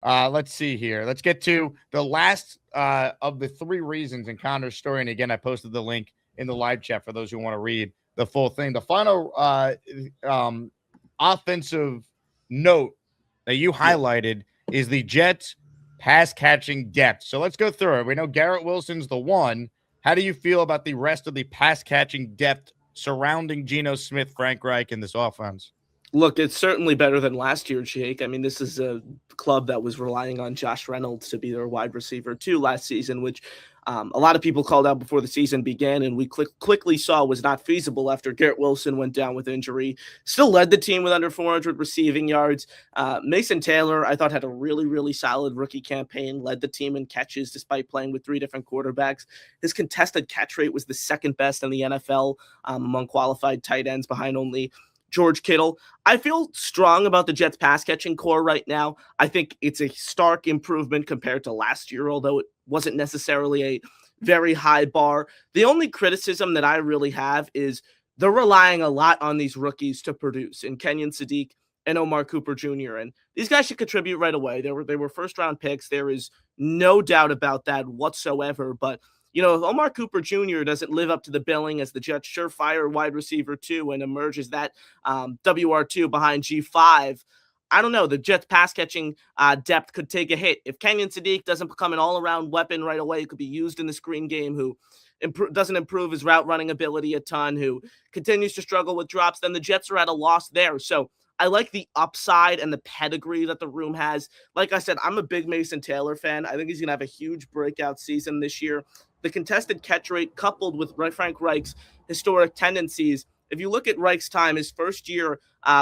Let's see here. Let's get to the last of the three reasons in Connor's story. And again, I posted the link in the live chat for those who want to read the full thing. The final offensive note that you highlighted is the Jets pass catching depth. So let's go through it. We know Garrett Wilson's the one. How do you feel about the rest of the pass catching depth surrounding Geno Smith, Frank Reich, in this offense? Look, it's certainly better than last year, Jake. I mean, this is a club that was relying on Josh Reynolds to be their wide receiver too last season, which a lot of people called out before the season began, and we quickly saw was not feasible after Garrett Wilson went down with injury. Still led the team with under 400 receiving yards. Mason Taylor, I thought, had a really, really solid rookie campaign, led the team in catches despite playing with three different quarterbacks. His contested catch rate was the second best in the NFL among qualified tight ends, behind only George Kittle. I feel strong about the Jets pass catching core right now. I think it's a stark improvement compared to last year, although it wasn't necessarily a very high bar. The only criticism that I really have is they're relying a lot on these rookies to produce, in Kenyon Sadiq and Omar Cooper Jr. And these guys should contribute right away. They were first round picks. There is no doubt about that whatsoever. But you know, if Omar Cooper Jr. doesn't live up to the billing as the Jets' surefire wide receiver 2 and emerges that WR2 behind G5, I don't know. The Jets' pass-catching depth could take a hit. If Kenyon Sadiq doesn't become an all-around weapon right away, could be used in the screen game, who doesn't improve his route running ability a ton, who continues to struggle with drops, then the Jets are at a loss there. So I like the upside and the pedigree that the room has. Like I said, I'm a big Mason Taylor fan. I think he's going to have a huge breakout season this year. The contested catch rate coupled with Frank Reich's historic tendencies. If you look at Reich's time, his first year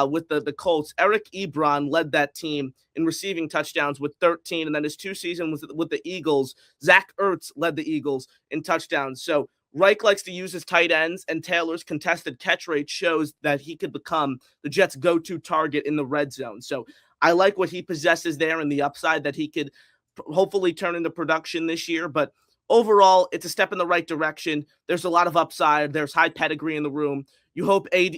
with the Colts, Eric Ebron led that team in receiving touchdowns with 13. And then his 2 seasons with the Eagles, Zach Ertz led the Eagles in touchdowns. So Reich likes to use his tight ends, and Taylor's contested catch rate shows that he could become the Jets' go-to target in the red zone. So I like what he possesses there and the upside that he could hopefully turn into production this year. But overall, it's a step in the right direction. There's a lot of upside. There's high pedigree in the room. You hope AD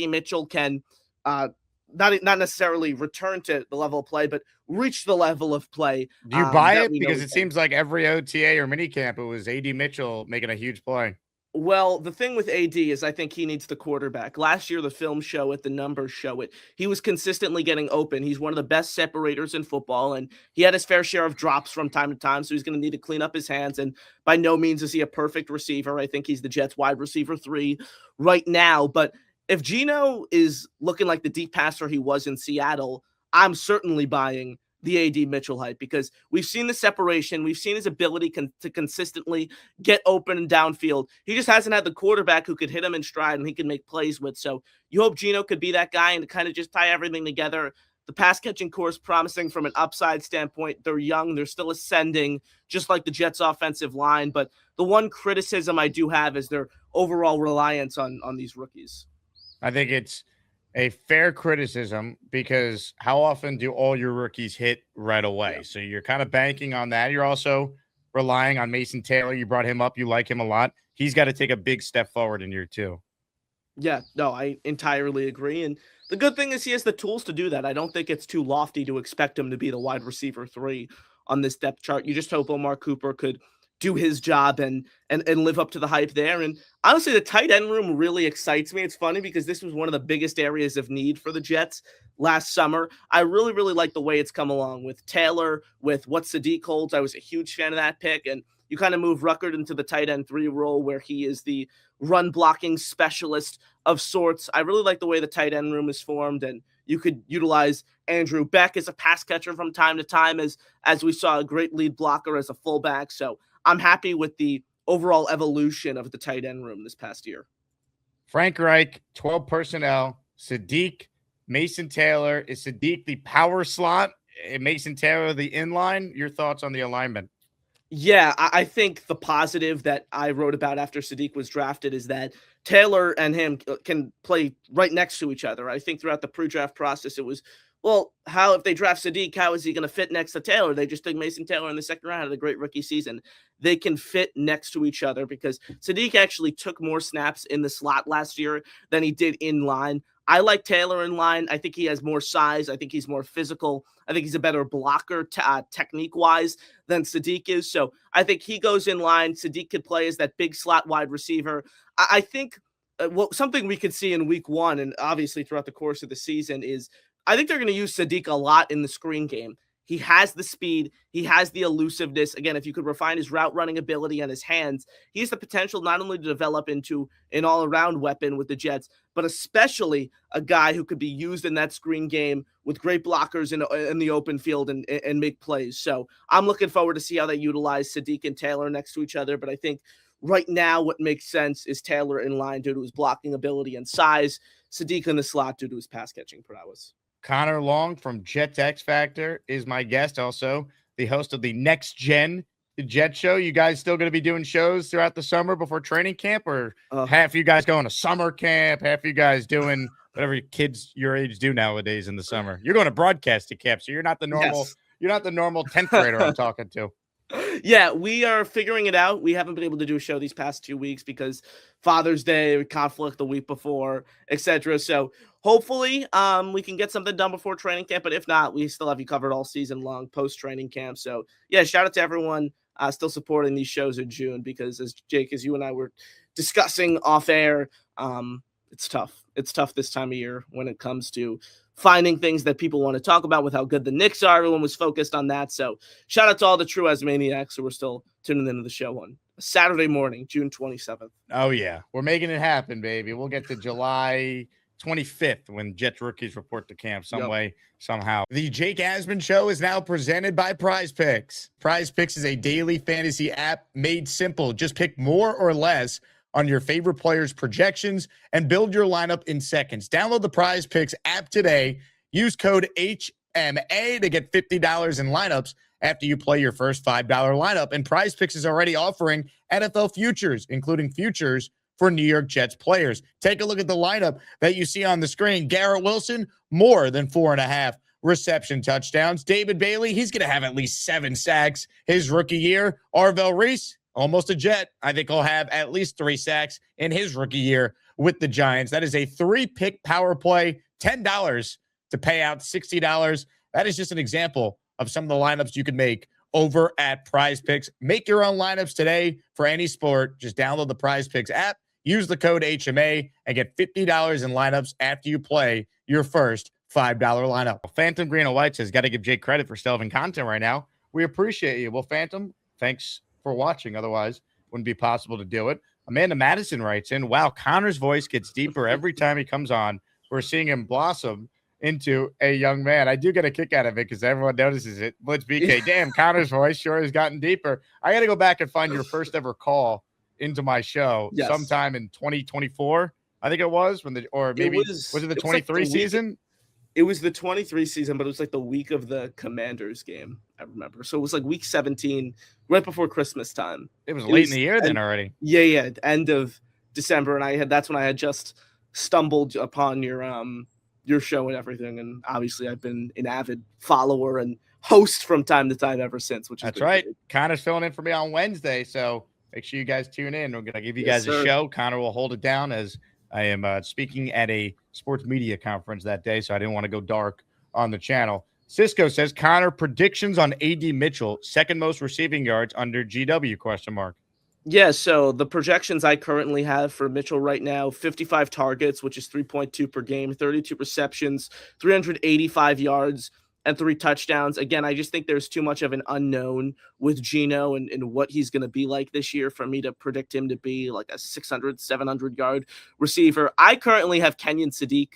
Mitchell can not necessarily return to the level of play, but reach the level of play. Do you buy it? Because it seems like every OTA or minicamp, it was AD Mitchell making a huge play. Well, the thing with AD is I think he needs the quarterback. Last year, the film show it, the numbers show it. He was consistently getting open. He's one of the best separators in football, and he had his fair share of drops from time to time, so he's going to need to clean up his hands. And by no means is he a perfect receiver. I think he's the Jets' wide receiver 3 right now. But if Geno is looking like the deep passer he was in Seattle, I'm certainly buying the AD Mitchell hype, because we've seen the separation. We've seen his ability to consistently get open and downfield. He just hasn't had the quarterback who could hit him in stride and he can make plays with. So you hope Geno could be that guy and kind of just tie everything together. The pass catching core is promising from an upside standpoint. They're young. They're still ascending, just like the Jets offensive line. But the one criticism I do have is their overall reliance on these rookies. I think it's a fair criticism, because how often do all your rookies hit right away? Yeah. So you're kind of banking on that. You're also relying on Mason Taylor. You brought him up. You like him a lot. He's got to take a big step forward in year 2. Yeah, no, I entirely agree. And the good thing is he has the tools to do that. I don't think it's too lofty to expect him to be the wide receiver 3 on this depth chart. You just hope Omar Cooper could do his job and live up to the hype there. And honestly, the tight end room really excites me. It's funny because this was one of the biggest areas of need for the Jets last summer. I really, really like the way it's come along with Taylor, with what Sadiq holds. I was a huge fan of that pick. And you kind of move Ruckert into the tight end 3 role where he is the run blocking specialist of sorts. I really like the way the tight end room is formed, and you could utilize Andrew Beck as a pass catcher from time to time, as we saw a great lead blocker as a fullback. So I'm happy with the overall evolution of the tight end room this past year. Frank Reich, 12 personnel, Sadiq, Mason Taylor. Is Sadiq the power slot? Mason Taylor the inline? Your thoughts on the alignment? Yeah, I think the positive that I wrote about after Sadiq was drafted is that Taylor and him can play right next to each other. I think throughout the pre-draft process, it was, well, how if they draft Sadiq, how is he going to fit next to Taylor? They just took Mason Taylor in the second round, had a great rookie season. They can fit next to each other because Sadiq actually took more snaps in the slot last year than he did in line. I like Taylor in line. I think he has more size. I think he's more physical. I think he's a better blocker technique-wise than Sadiq is. So I think he goes in line. Sadiq could play as that big slot wide receiver. I think something we could see in week one and obviously throughout the course of the season is I think they're going to use Sadiq a lot in the screen game. He has the speed. He has the elusiveness. Again, if you could refine his route running ability and his hands, he has the potential not only to develop into an all-around weapon with the Jets, but especially a guy who could be used in that screen game with great blockers in the open field and make plays. So I'm looking forward to see how they utilize Sadiq and Taylor next to each other. But I think right now what makes sense is Taylor in line due to his blocking ability and size, Sadiq in the slot due to his pass-catching prowess. Connor Long from Jets X Factor is my guest, also the host of the Next Gen Jet Show. You guys still going to be doing shows throughout the summer before training camp, or half you guys going to summer camp, half you guys doing whatever kids your age do nowadays in the summer? You're going to broadcasting camp, so you're not the normal. Yes. You're not the normal 10th grader I'm talking to. Yeah, we are figuring it out. We haven't been able to do a show these past 2 weeks because Father's Day, conflict the week before, etc. So hopefully we can get something done before training camp. But if not, we still have you covered all season long post-training camp. So yeah, shout out to everyone still supporting these shows in June because as Jake, as you and I were discussing off air, it's tough. It's tough this time of year when it comes to finding things that people want to talk about with how good the Knicks are. Everyone was focused on that. So shout out to all the true Asmaniacs who are still tuning into the show on Saturday morning, June 27th. Oh, yeah. We're making it happen, baby. We'll get to July 25th when Jets rookies report to camp some way, somehow. The Jake Asman Show is now presented by PrizePicks. PrizePicks is a daily fantasy app made simple. Just pick more or less on your favorite players' projections and build your lineup in seconds. Download the PrizePicks app today. Use code HMA to get $50 in lineups after you play your first $5 lineup. And PrizePicks is already offering NFL futures, including futures for New York Jets players. Take a look at the lineup that you see on the screen. Garrett Wilson, more than 4.5 reception touchdowns. David Bailey, he's going to have at least 7 sacks his rookie year. Arvell Reese, almost a Jet. I think he'll have at least 3 sacks in his rookie year with the Giants. That is a 3-pick power play, $10 to pay out $60. That is just an example of some of the lineups you can make over at PrizePicks. Make your own lineups today for any sport. Just download the PrizePicks app, use the code HMA, and get $50 in lineups after you play your first $5 lineup. Phantom Green and White says, got to give Jake credit for still having content right now. We appreciate you. Well, Phantom, thanks for watching. Otherwise, wouldn't be possible to do it. Amanda Madison writes in, wow, Connor's voice gets deeper every time he comes on. We're seeing him blossom into a young man. I do get a kick out of it because everyone notices it. Blitz BK, damn, Connor's voice sure has gotten deeper. I got to go back and find your first ever call into my show sometime in 2024. I think it was was it the 23 season? It was the 23 season, but it was like the week of the Commanders game, I remember. So it was like week 17, right before Christmas time. It was late in the year then already. Yeah, end of December, and that's when I had just stumbled upon your show and everything, and obviously I've been an avid follower and host from time to time ever since. That's right. Connor's filling in for me on Wednesday, so make sure you guys tune in. We're gonna give you guys a show. Connor will hold it down as I am speaking at a sports media conference that day, so I didn't want to go dark on the channel. Cisco says, Connor, predictions on A.D. Mitchell, second most receiving yards under GW, ? Yeah, so the projections I currently have for Mitchell right now, 55 targets, which is 3.2 per game, 32 receptions, 385 yards, and 3 touchdowns. Again, I just think there's too much of an unknown with Geno and what he's going to be like this year for me to predict him to be like a 600, 700-yard receiver. I currently have Kenyon Sadiq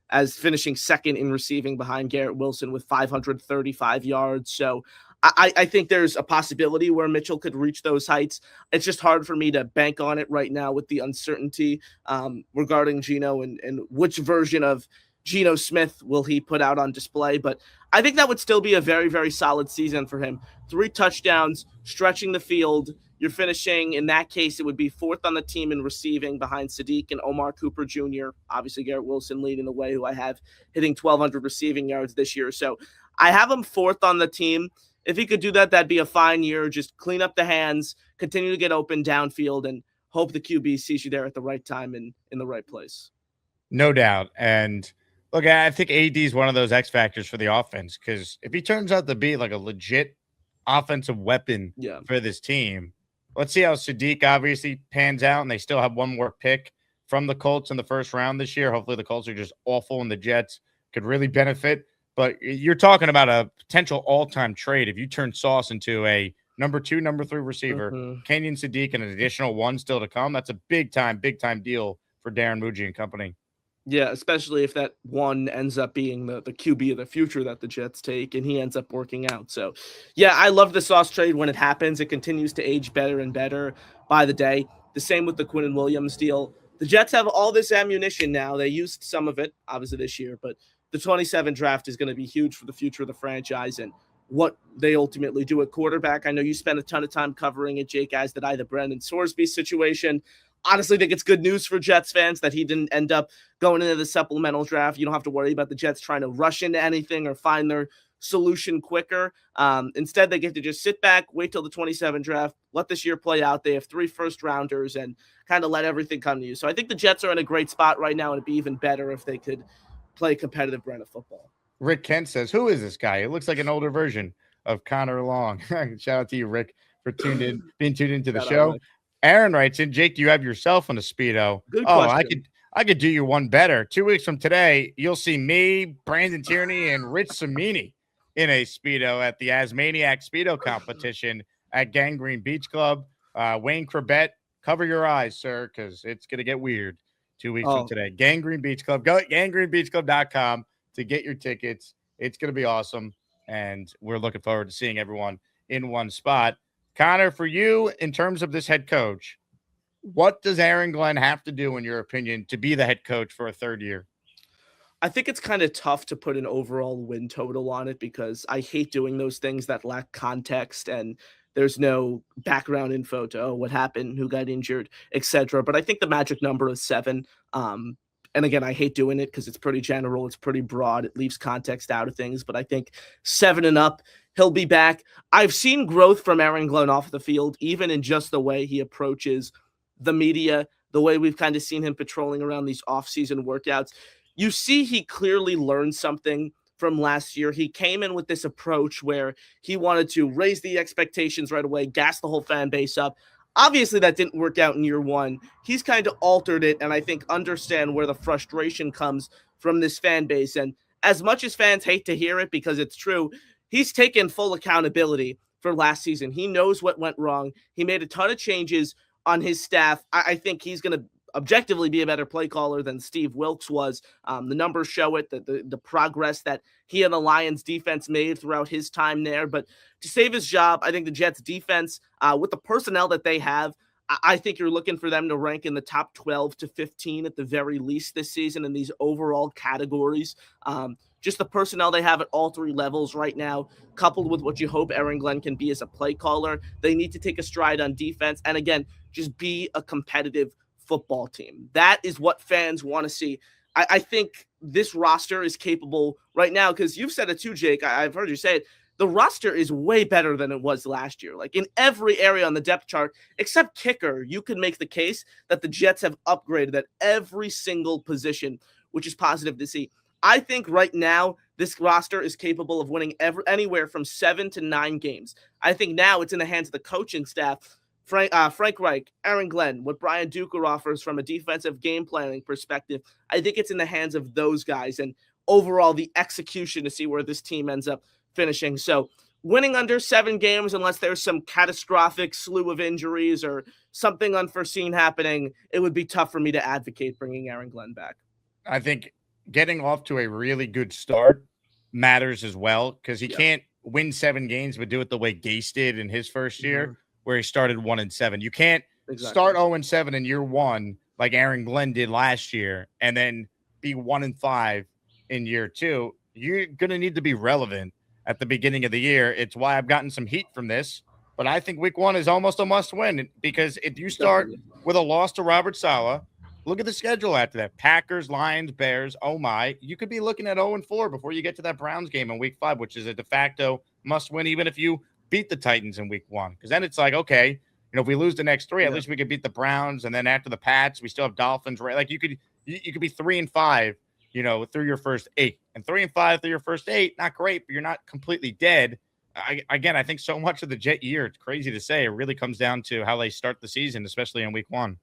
as finishing second in receiving behind Garrett Wilson with 535 yards. So I think there's a possibility where Mitchell could reach those heights. It's just hard for me to bank on it right now with the uncertainty regarding Geno and which version of Geno Smith will he put out on display. But I think that would still be a very, very solid season for him. 3 touchdowns, stretching the field. You're finishing, in that case, it would be 4th on the team in receiving behind Sadiq and Omar Cooper Jr. Obviously, Garrett Wilson leading the way, who I have hitting 1,200 receiving yards this year. So I have him 4th on the team. If he could do that, that'd be a fine year. Just clean up the hands, continue to get open downfield, and hope the QB sees you there at the right time and in the right place. No doubt. And look, I think AD is one of those X factors for the offense because if he turns out to be like a legit offensive weapon Yeah. for this team, let's see how Sadiq obviously pans out. And they still have one more pick from the Colts in the first round this year. Hopefully, the Colts are just awful and the Jets could really benefit. But you're talking about a potential all time trade. If you turn Sauce into a number 2, number 3 receiver, Mhm. Kenyon Sadiq, and an additional one still to come, that's a big time deal for Darren Muji and company. Yeah, especially if that one ends up being the QB of the future that the Jets take and he ends up working out. So, yeah, I love the Sauce trade when it happens. It continues to age better and better by the day. The same with the Quinn and Williams deal. The Jets have all this ammunition now. They used some of it, obviously, this year, but the 27 draft is going to be huge for the future of the franchise and what they ultimately do at quarterback. I know you spent a ton of time covering it, Jake, as did I, the Brandon Sorsby situation. Honestly, I think it's good news for Jets fans that he didn't end up going into the supplemental draft. You don't have to worry about the Jets trying to rush into anything or find their solution quicker. Instead, they get to just sit back, wait till the 27 draft, let this year play out. They have 3 first rounders and kind of let everything come to you. So I think the Jets are in a great spot right now, and it'd be even better if they could play a competitive brand of football. Rick Kent says, "Who is this guy? It looks like an older version of Connor Long." Shout out to you, Rick, for being tuned into the Shout out, show. Rick. Aaron writes in, Jake, do you have yourself on a Speedo? Good Oh, question. I could do you one better. 2 weeks from today, you'll see me, Brandon Tierney, and Rich Samini in a Speedo at the Asmaniac Speedo competition at Gangrene Beach Club. Wayne Corbett, cover your eyes, sir, because it's going to get weird 2 weeks from Oh, today. Gangrene Beach Club. Go at gangrenebeachclub.com to get your tickets. It's going to be awesome. And we're looking forward to seeing everyone in one spot. Connor, for you, in terms of this head coach, what does Aaron Glenn have to do, in your opinion, to be the head coach for a third year? I think it's kind of tough to put an overall win total on it because I hate doing those things that lack context and there's no background info to what happened, who got injured, etc. But I think the magic number is 7. Um, and again, I hate doing it because it's pretty general, it's pretty broad, it leaves context out of things. But I think 7 and up, he'll be back. I've seen growth from Aaron Glenn off the field, even in just the way he approaches the media, the way we've kind of seen him patrolling around these off-season workouts. You see he clearly learned something from last year. He came in with this approach where he wanted to raise the expectations right away, gas the whole fan base up. Obviously, that didn't work out in year one. He's kind of altered it, and I think understand where the frustration comes from this fan base. And as much as fans hate to hear it because it's true, he's taken full accountability for last season. He knows what went wrong. He made a ton of changes on his staff. I think he's going to objectively be a better play caller than Steve Wilkes was. The numbers show it, the progress that he and the Lions defense made throughout his time there. But to save his job, I think the Jets defense, with the personnel that they have, I think you're looking for them to rank in the top 12 to 15 at the very least this season in these overall categories. Just the personnel they have at all 3 levels right now, coupled with what you hope Aaron Glenn can be as a play caller, they need to take a stride on defense. And again, just be a competitive football team. That is what fans want to see. I think this roster is capable right now because you've said it too, Jake. I've heard you say it. The roster is way better than it was last year. Like in every area on the depth chart, except kicker, you can make the case that the Jets have upgraded at every single position, which is positive to see. I think right now this roster is capable of winning anywhere from 7 to 9 games. I think now it's in the hands of the coaching staff. Frank Reich, Aaron Glenn, what Brian Duker offers from a defensive game planning perspective, I think it's in the hands of those guys and overall the execution to see where this team ends up finishing. So winning under 7 games, unless there's some catastrophic slew of injuries or something unforeseen happening, it would be tough for me to advocate bringing Aaron Glenn back. I think getting off to a really good start matters as well because he can't win 7 games but do it the way Gase did in his first year, where he started 1-7. You can't start 0-7 in year 1 like Aaron Glenn did last year and then be 1-5 in year 2. You're going to need to be relevant at the beginning of the year. It's why I've gotten some heat from this, but I think week 1 is almost a must win because if you start with a loss to Robert Saleh, look at the schedule after that. Packers, Lions, Bears. Oh my. You could be looking at 0-4 before you get to that Browns game in week 5, which is a de facto must win, even if you beat the Titans in week 1. Because then it's like, okay, if we lose the next 3, at least we could beat the Browns. And then after the Pats, we still have Dolphins, right? Like you You could be 3-5, through your first 8, and 3-5 through your first 8. Not great, but you're not completely dead. I think so much of the Jet year, it's crazy to say, it really comes down to how they start the season, especially in week 1.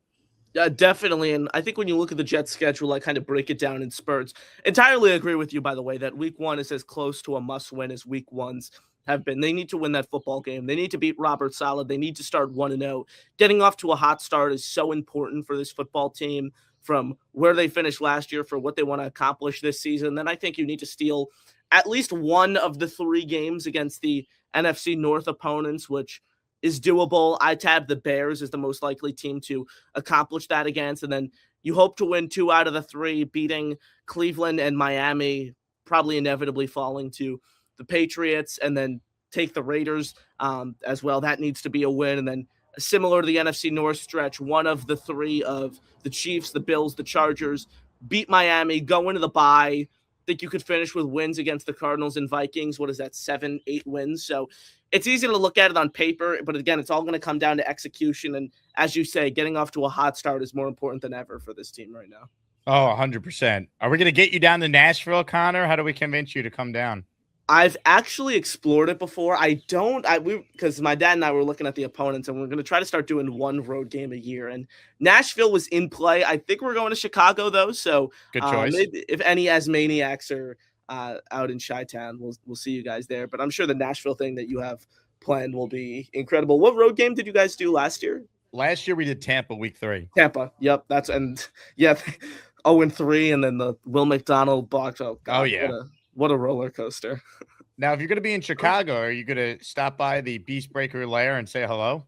Definitely. And I think when you look at the Jets schedule, I kind of break it down in spurts. Entirely agree with you, by the way, that week 1 is as close to a must win as week 1s have been. They need to win that football game. They need to beat Robert Saleh. They need to start 1-0. Getting off to a hot start is so important for this football team from where they finished last year for what they want to accomplish this season. Then I think you need to steal at least one of the 3 games against the NFC North opponents, which is doable. I tab the Bears as the most likely team to accomplish that against. And then you hope to win 2 out of the 3, beating Cleveland and Miami, probably inevitably falling to the Patriots, and then take the Raiders as well. That needs to be a win. And then similar to the NFC North stretch, one of the 3 of the Chiefs, the Bills, the Chargers, beat Miami, go into the bye. Think you could finish with wins against the Cardinals and Vikings. What is that, 7, 8 wins? So it's easy to look at it on paper, but again, it's all going to come down to execution. And as you say, getting off to a hot start is more important than ever for this team right now. Oh, 100%. Are we going to get you down to Nashville, Connor? How do we convince you to come down? I've actually explored it before. Because my dad and I were looking at the opponents, and we're going to try to start doing 1 road game a year. And Nashville was in play. I think we're going to Chicago though. So good choice. Maybe if any Asmaniacs are out in Chi-Town, we'll see you guys there. But I'm sure the Nashville thing that you have planned will be incredible. What road game did you guys do last year? Last year we did Tampa week 3. Tampa. Yep. 0-3, and then the Will McDonald box. Oh, God, oh yeah. What a roller coaster. Now, if you're going to be in Chicago, are you going to stop by the Beast Breaker lair and say hello?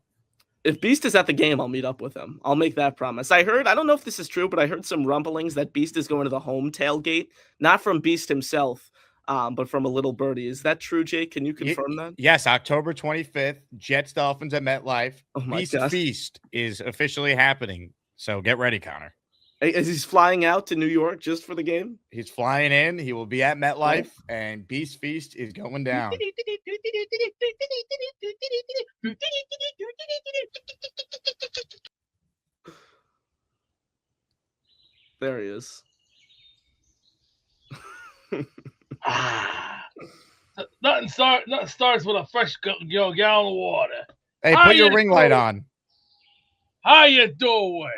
If Beast is at the game, I'll meet up with him. I'll make that promise. I don't know if this is true, but I heard some rumblings that Beast is going to the home tailgate, not from Beast himself, but from a little birdie. Is that true, Jake? Can you confirm that? Yes, October 25th, Jets Dolphins at MetLife. Oh my Beast gosh. Feast is officially happening. So get ready, Connor. Is he flying out to New York just for the game? He's flying in. He will be at MetLife, and Beast Feast is going down. There he is. Nothing starts with a fresh gallon of water. Hey, put your ring light on. How you doing?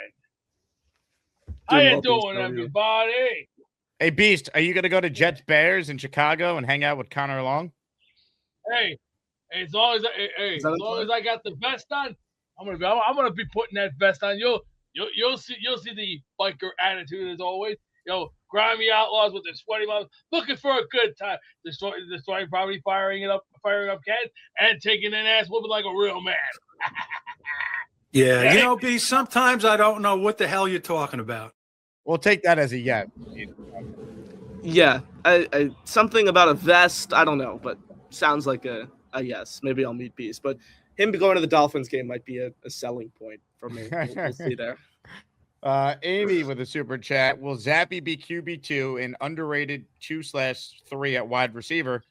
How you doing, Beast, everybody? Hey, Beast, are you going to go to Jets Bears in Chicago and hang out with Connor Long? Hey, as long as I got the vest on, I'm gonna be putting that vest on. You'll see the biker attitude as always. Grimy outlaws with their sweaty mouths, looking for a good time. Destroying property, firing up cats, and taking an ass whooping like a real man. Yeah, Beast, sometimes I don't know what the hell you're talking about. We'll take that as a yes. Yeah, I something about a vest. I don't know, but sounds like a yes. Maybe I'll meet Beast, but him going to the Dolphins game might be a selling point for me. We'll see there. Amy with a super chat. Will Zappy be QB2 and underrated 2/3 at wide receiver?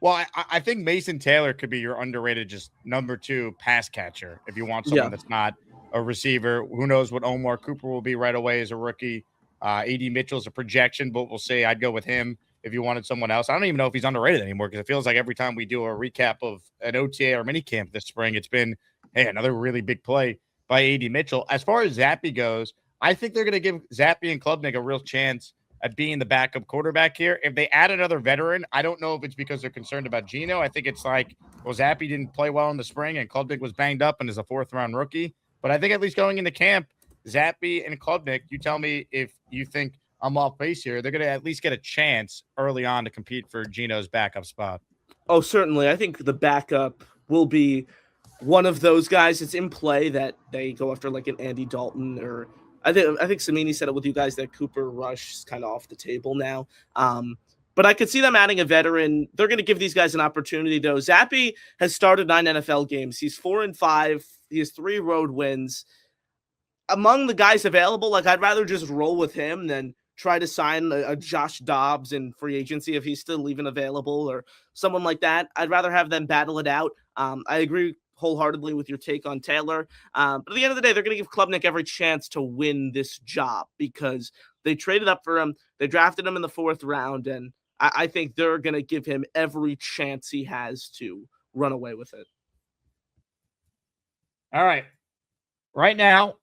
Well, I think Mason Taylor could be your underrated just number 2 pass catcher if you want someone that's not a receiver. Who knows what Omar Cooper will be right away as a rookie. A.D. Mitchell's a projection, but we'll see. I'd go with him if you wanted someone else. I don't even know if he's underrated anymore because it feels like every time we do a recap of an OTA or minicamp this spring, it's been, hey, another really big play by A.D. Mitchell. As far as Zappy goes, I think they're going to give Zappy and Klubnik a real chance at being the backup quarterback here. If they add another veteran, I don't know if it's because they're concerned about Geno. I think it's like, well, Zappy didn't play well in the spring and Klubnik was banged up and is a 4th-round rookie. But I think at least going into camp, Zappy and Klubnik, you tell me if you think I'm off base here, they're going to at least get a chance early on to compete for Geno's backup spot. Oh, certainly. I think the backup will be one of those guys. It's in play that they go after like an Andy Dalton, or I think Samini said it with you guys that Cooper Rush is kind of off the table now. But I could see them adding a veteran. They're going to give these guys an opportunity, though. Zappy has started 9 NFL games. He's 4-5. He has 3 road wins. Among the guys available, I'd rather just roll with him than try to sign a Josh Dobbs in free agency if he's still even available or someone like that. I'd rather have them battle it out. I agree wholeheartedly with your take on Taylor. But at the end of the day, they're going to give Klubnik every chance to win this job because they traded up for him. They drafted him in the 4th round, and I think they're going to give him every chance he has to run away with it. All right. Right now,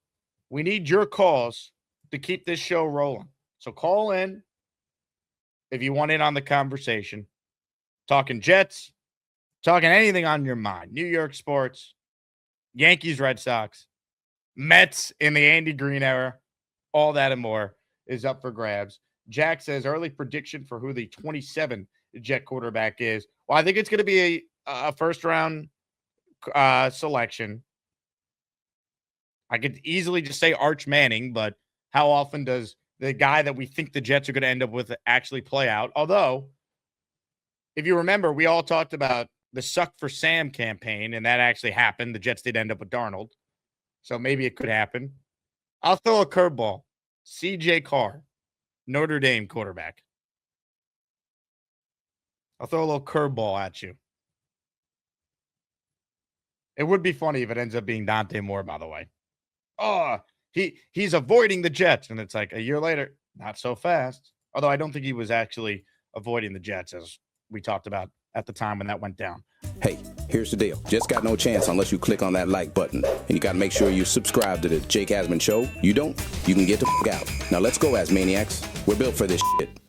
we need your calls to keep this show rolling. So call in if you want in on the conversation. Talking Jets, talking anything on your mind. New York sports, Yankees, Red Sox, Mets in the Andy Green era, all that and more is up for grabs. Jack says early prediction for who the 27 Jet quarterback is. Well, I think it's going to be a first-round selection. I could easily just say Arch Manning, but how often does the guy that we think the Jets are going to end up with actually play out? Although, if you remember, we all talked about the Suck for Sam campaign, and that actually happened. The Jets did end up with Darnold, so maybe it could happen. I'll throw a curveball. C.J. Carr, Notre Dame quarterback. I'll throw a little curveball at you. It would be funny if it ends up being Dante Moore, by the way. Oh, he's avoiding the Jets. And it's like a year later, not so fast. Although I don't think he was actually avoiding the Jets, as we talked about at the time when that went down. Hey, here's the deal. Just got no chance unless you click on that like button. And you got to make sure you subscribe to the Jake Asman Show. You don't, you can get the f*** out. Now let's go, Asmaniacs. We're built for this shit.